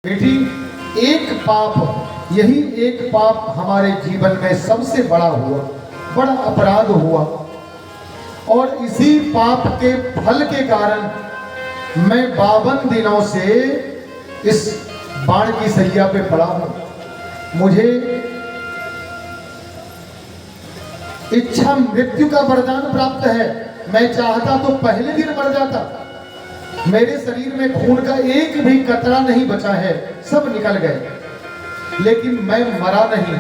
बेटी, एक पाप, यही एक पाप हमारे जीवन में सबसे बड़ा हुआ, बड़ा अपराध हुआ। और इसी पाप के फल के कारण मैं 52 दिनों से इस बाण की सैया पे पड़ा हूं। मुझे इच्छा मृत्यु का वरदान प्राप्त है। मैं चाहता तो पहले दिन मर जाता। मेरे शरीर में खून का एक भी कतरा नहीं बचा है, सब निकल गए, लेकिन मैं मरा नहीं।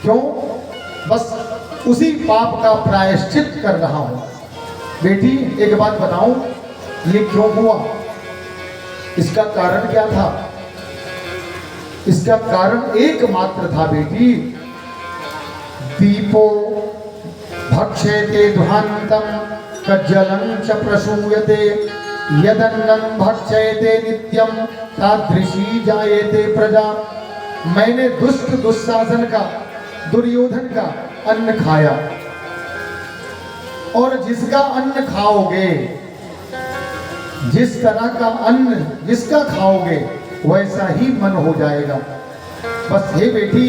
क्यों? बस उसी पाप का प्रायश्चित कर रहा हूं। बेटी, एक बात बताऊं, ये क्यों हुआ? इसका कारण क्या था? इसका कारण एकमात्र था बेटी, दीपो भक्षेते ध्वांतम कज्जलं च प्रसूयते यदन्नं भक्षेते नित्यं तादृशी जायते प्रजा। मैंने दुष्ट दुशासन का, दुर्योधन का अन्न खाया, और जिसका अन्न खाओगे, जिस तरह का अन्न जिसका खाओगे वैसा ही मन हो जाएगा। बस हे बेटी,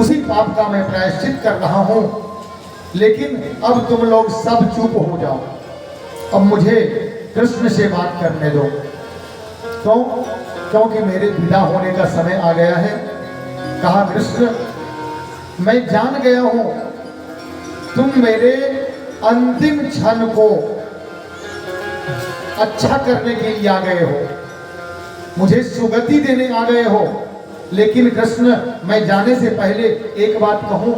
उसी पाप का मैं प्रायश्चित कर रहा हूं। लेकिन अब तुम लोग सब चुप हो जाओ, अब मुझे कृष्ण से बात करने दो। क्यों? क्योंकि मेरे विदा होने का समय आ गया है। कहा, कृष्ण, मैं जान गया हूं तुम मेरे अंतिम क्षण को अच्छा करने के लिए आ गए हो, मुझे सुगति देने आ गए हो। लेकिन कृष्ण, मैं जाने से पहले एक बात कहूं,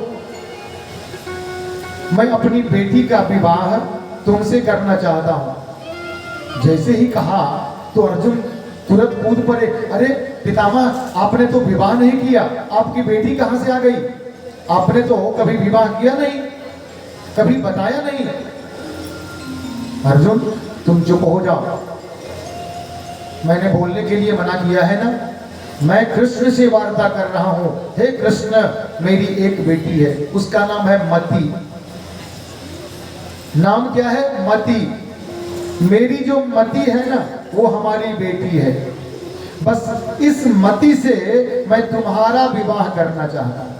मैं अपनी बेटी का विवाह तुमसे करना चाहता हूं। जैसे ही कहा तो अर्जुन तुरंत कूद पड़े। अरे पितामह, आपने तो विवाह नहीं किया, आपकी बेटी कहां से आ गई? आपने तो कभी विवाह किया नहीं, कभी बताया नहीं। अर्जुन, तुम चुप हो जाओ, मैंने बोलने के लिए मना किया है ना। मैं कृष्ण से वार्ता कर रहा हूं। हे कृष्ण, मेरी एक बेटी है, उसका नाम है मति। नाम क्या है? मति। मेरी जो मति है ना, वो हमारी बेटी है। बस इस मति से मैं तुम्हारा विवाह करना चाहता हूं।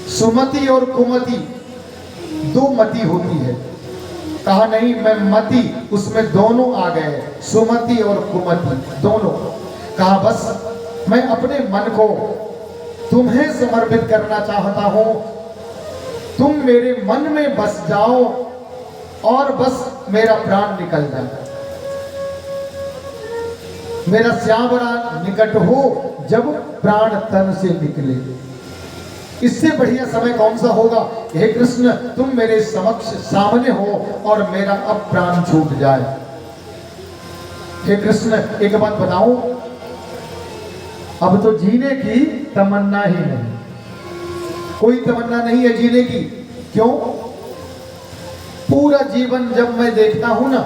सुमति और कुमति दो मति होती है। कहा नहीं, मैं मति, उसमें दोनों आ गए, सुमति और कुमति दोनों। कहा बस मैं अपने मन को तुम्हें समर्पित करना चाहता हूं, तुम मेरे मन में बस जाओ और बस मेरा प्राण निकल जाए। मेरा श्यावरा निकट हो जब प्राण तन से निकले। इससे बढ़िया समय कौन सा होगा? हे कृष्ण, तुम मेरे समक्ष सामने हो और मेरा अब प्राण छूट जाए। हे कृष्ण, एक बात बताऊं, अब तो जीने की तमन्ना ही नहीं, कोई तमन्ना नहीं है जीने की। क्यों? पूरा जीवन जब मैं देखता हूं ना,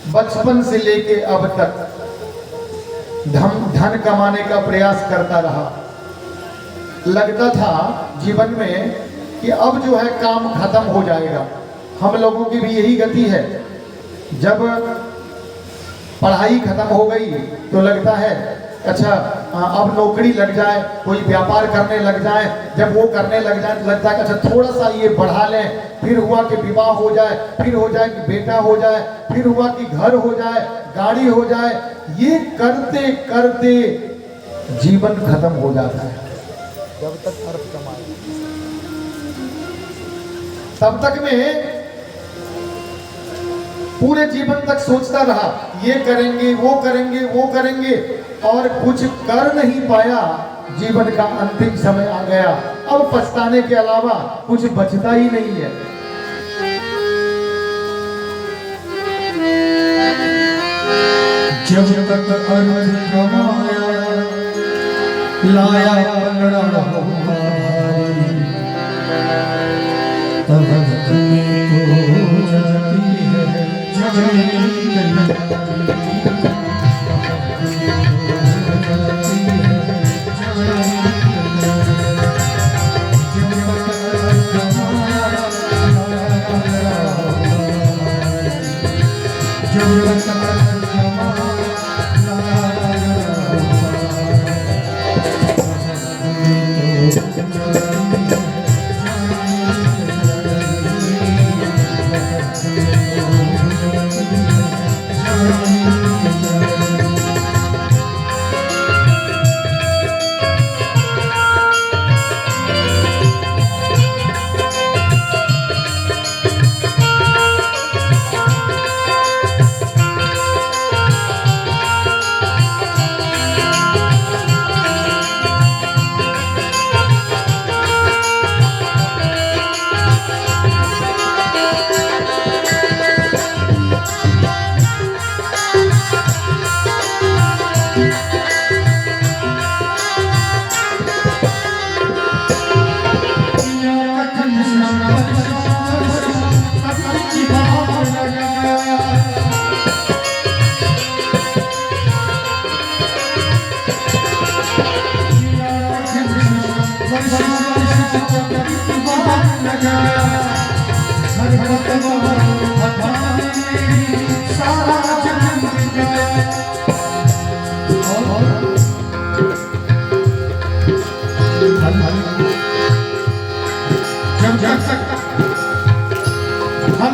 बचपन से लेके अब तक धन कमाने का प्रयास करता रहा। लगता था जीवन में कि अब जो है काम खत्म हो जाएगा। हम लोगों की भी यही गति है। जब पढ़ाई खत्म हो गई तो लगता है अच्छा अब नौकरी लग जाए, कोई व्यापार करने लग जाए। जब वो करने लग जाए तो लगता है अच्छा थोड़ा सा ये बढ़ा लें। फिर हुआ कि विवाह हो जाए, फिर हो जाए कि बेटा हो जाए, फिर हुआ कि घर हो जाए, गाड़ी हो जाए। ये करते करते जीवन खत्म हो जाता है। जब तक अर्थ कमाए तब तक में पूरे जीवन तक सोचता रहा, ये करेंगे, वो करेंगे, वो करेंगे, और कुछ कर नहीं पाया। जीवन का अंतिम समय आ गया, अब पछताने के अलावा कुछ बचता ही नहीं है। जब तक अर्थ कमाया लाया पकड़ा होगा भारी, तब तुम्हें को जाती है जब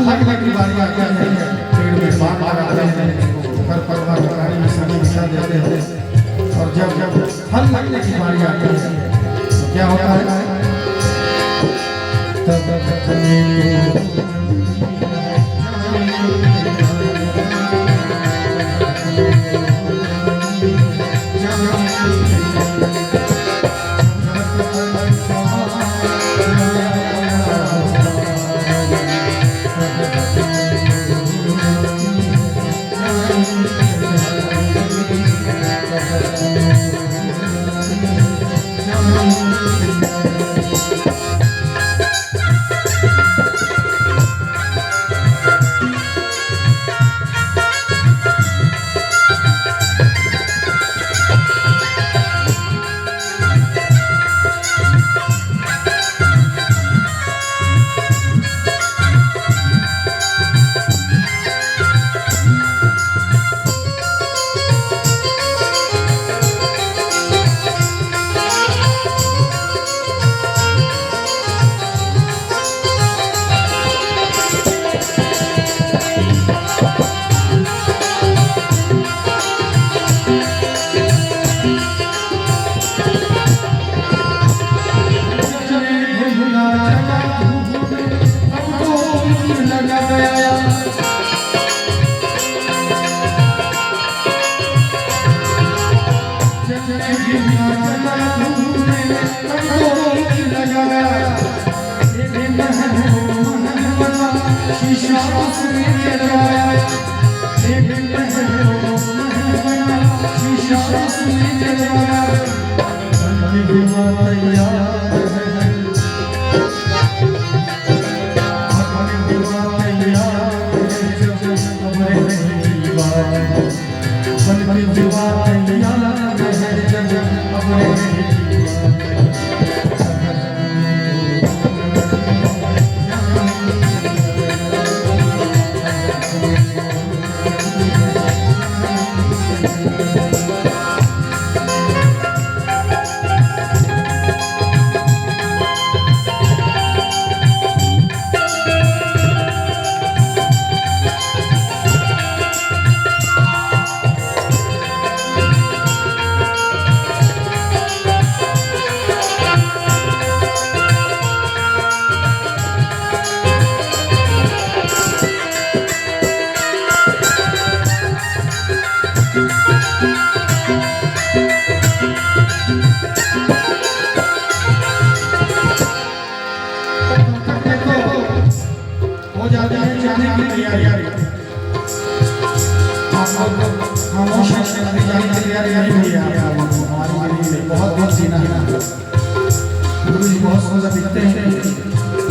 लगने की बारी आती है, पेड़ में बाग लगाते हैं, घर परिवार में सभी दिशा देते हैं, और जब फल लगने की बारी आती है तो क्या होता है?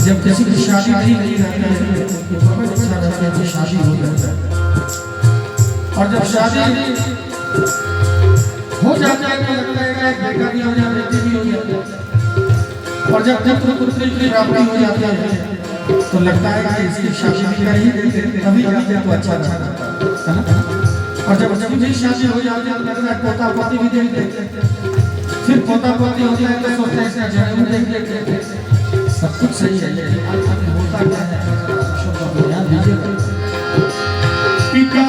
जब किसी की शादी नहीं रहती है तो बहुत अच्छा रहता है कि शादी हो जाता है, और जब शादी हो जाता है तो लगता है कि बेटा भी हो जाता है, बेटी भी हो जाता है, और जब पुत्री की प्राप्ति हो जाती है तो लगता है कि इसकी शादी भी करी तभी जाते हैं तो अच्छा लगता है। और जब मुझे शादी हो जाती है तो लगता है पोता पोती भी देख देते, फिर पोता पोती होती है तो सोचते हैं इसका जन्म देख देते, सब कुछ सही है लेकिन आखिर होता क्या है शब्द को ध्यान दीजिए। पिता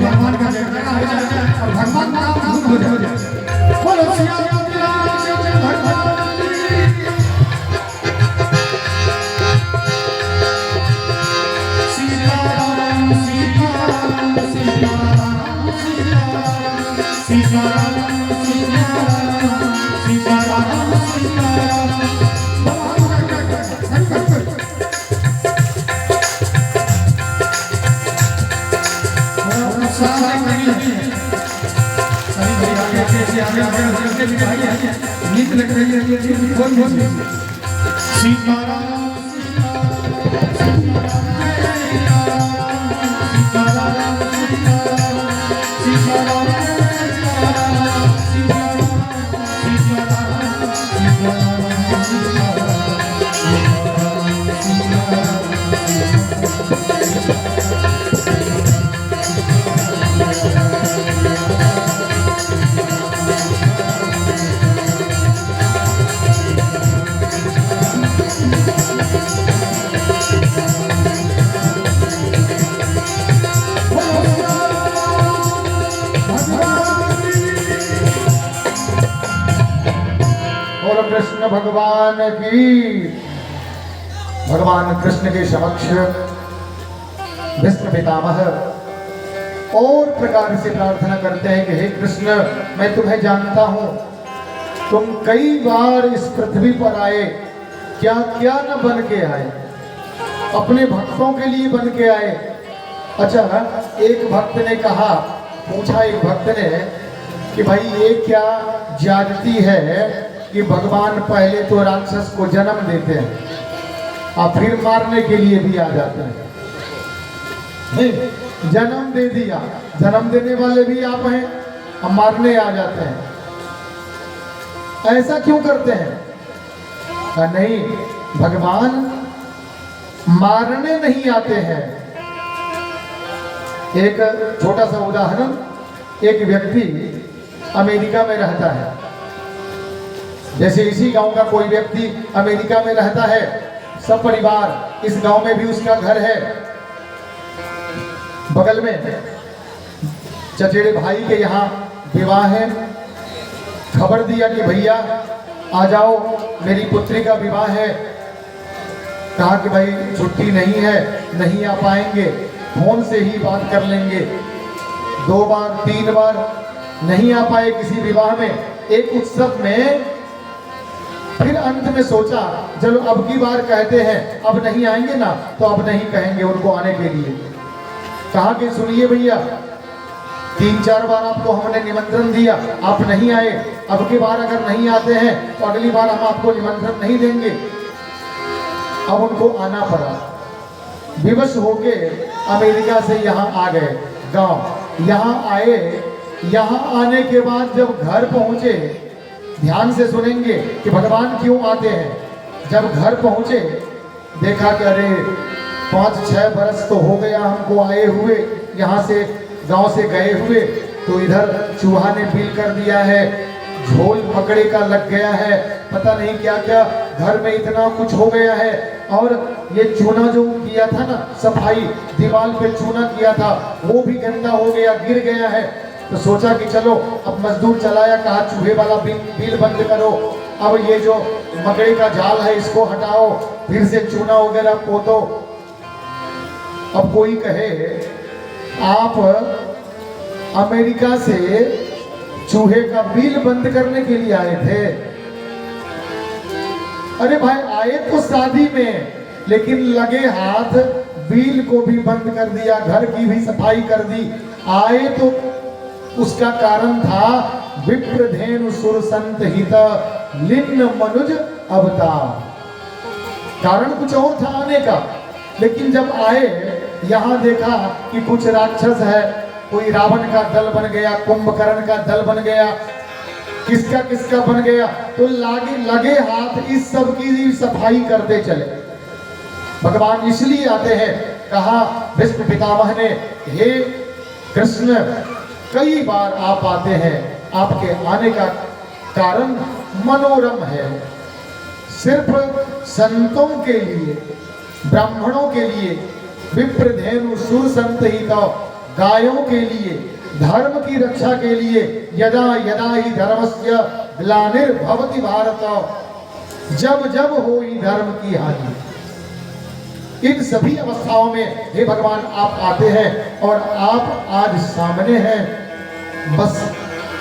भगवान का जयकारा हो जाए और भगवान का नाम हो जाए। बोलो सीताराम भगवान सीताराम सीताराम सीताराम सीताराम सीताराम सीताराम गीत लग रही है बोल बोल सीताराम कृष्ण भगवान की। भगवान कृष्ण के समक्ष भीष्म पितामह और प्रकार से प्रार्थना करते हैं कि हे कृष्ण, मैं तुम्हें जानता हूं, तुम कई बार इस पृथ्वी पर आए, क्या क्या न बन के आए, अपने भक्तों के लिए बन के आए। अच्छा, एक भक्त ने कहा, पूछा एक भक्त ने कि भाई ये क्या ज्यादती है कि भगवान पहले तो राक्षस को जन्म देते हैं और फिर मारने के लिए भी आ जाते हैं। नहीं, जन्म दे दिया, जन्म देने वाले भी आप हैं और मारने आ जाते हैं, ऐसा क्यों करते हैं? नहीं, भगवान मारने नहीं आते हैं। एक छोटा सा उदाहरण, एक व्यक्ति अमेरिका में रहता है, जैसे इसी गांव का कोई व्यक्ति अमेरिका में रहता है, सब परिवार, इस गांव में भी उसका घर है, बगल में चचेरे भाई के यहाँ विवाह है, खबर दिया कि भैया आ जाओ, मेरी पुत्री का विवाह है। कहा कि भाई छुट्टी नहीं है, नहीं आ पाएंगे, फोन से ही बात कर लेंगे। 2 बार 3 बार नहीं आ पाए किसी विवाह में, एक उत्सव में, फिर अंत में सोचा चलो अब की बार कहते हैं, अब नहीं आएंगे ना तो अब नहीं कहेंगे उनको आने के लिए। कहा कि सुनिए भैया, 3-4 बार आपको हमने निमंत्रण दिया, आप नहीं आए, अब की बार अगर नहीं आते हैं तो अगली बार हम आपको निमंत्रण नहीं देंगे। अब उनको आना पड़ा, विवश होके अमेरिका से यहाँ आ गए गांव। यहाँ आए, यहाँ आने के बाद जब घर पहुंचे, ध्यान से सुनेंगे कि भगवान क्यों आते हैं। जब घर पहुंचे देखा कि अरे 5-6 बरस तो हो गया हमको आए हुए, यहाँ से गांव से गए हुए, तो इधर चूहा ने बिल कर दिया है, झोल पकड़े का लग गया है, पता नहीं क्या क्या, घर में इतना कुछ हो गया है। और ये चूना जो किया था ना, सफाई दीवार पे चूना किया था, वो भी गंदा हो गया, गिर गया है। तो सोचा कि चलो अब मजदूर चलाया, कहा चूहे वाला बिल बंद करो, अब ये जो मकड़ी का जाल है इसको हटाओ, फिर से चूना वगैरह पोतो। अब कोई कहे आप अमेरिका से चूहे का बिल बंद करने के लिए आए थे। अरे भाई आए तो शादी में, लेकिन लगे हाथ बिल को भी बंद कर दिया, घर की भी सफाई कर दी। आए तो उसका कारण था विप्रधेनु सुर संत हित लिन्न मनुज अवतार। कारण कुछ और था आने का, लेकिन जब आए यहाँ देखा कि कुछ राक्षस है, कोई रावण का दल बन गया, कुंभकर्ण का दल बन गया, किसका किसका बन गया, तो लगे हाथ इस सब की सफाई करते चले। भगवान इसलिए आते हैं, कहा भीष्म पितामह ने, हे कृष्ण कई बार आप आते हैं, आपके आने का कारण मनोरम है। सिर्फ संतों के लिए, ब्राह्मणों के लिए, विप्रधेनु सुर संत ही तो गायों के लिए, धर्म की रक्षा के लिए, यदा यदा ही धर्मस्य ग्लानिर्भवति भारत, जब जब होई धर्म की हानि। इन सभी अवस्थाओं में हे भगवान आप आते हैं और आप आज सामने हैं। बस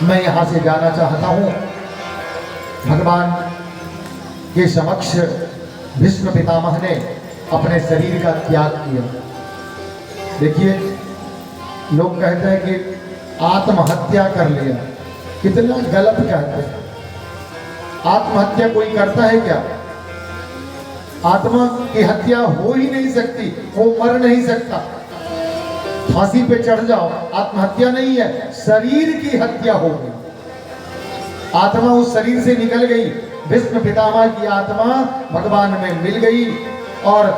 मैं यहां से जाना चाहता हूं। भगवान के समक्ष भीष्म पितामह ने अपने शरीर का त्याग किया। देखिए लोग कहते हैं कि आत्महत्या कर लिया, कितना गलत कहते हैं। आत्महत्या कोई करता है क्या? आत्मा की हत्या हो ही नहीं सकती, वो मर नहीं सकता। फांसी पे चढ़ जाओ, आत्महत्या नहीं है, शरीर की हत्या होगी। आत्मा उस शरीर से निकल गई, भीष्म पितामह की आत्मा भगवान में मिल गई और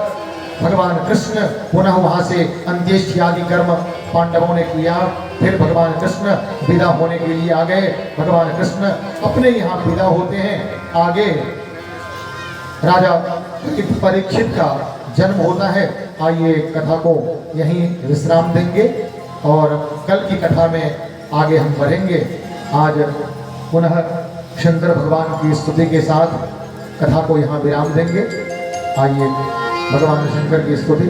भगवान कृष्ण पुनः वहां से अंत्येष्टि आदि कर्म पांडवों ने किया। फिर भगवान कृष्ण विदा होने के लिए आ गए। भगवान कृष्ण अपने यहाँ विदा होते हैं। आगे राजा परीक्षित का जन्म होता है। आइए कथा को यहीं विश्राम देंगे और कल की कथा में आगे हम बढ़ेंगे। आज पुनः शंकर भगवान की स्तुति के साथ कथा को यहाँ विराम देंगे। आइए भगवान शंकर की स्तुति।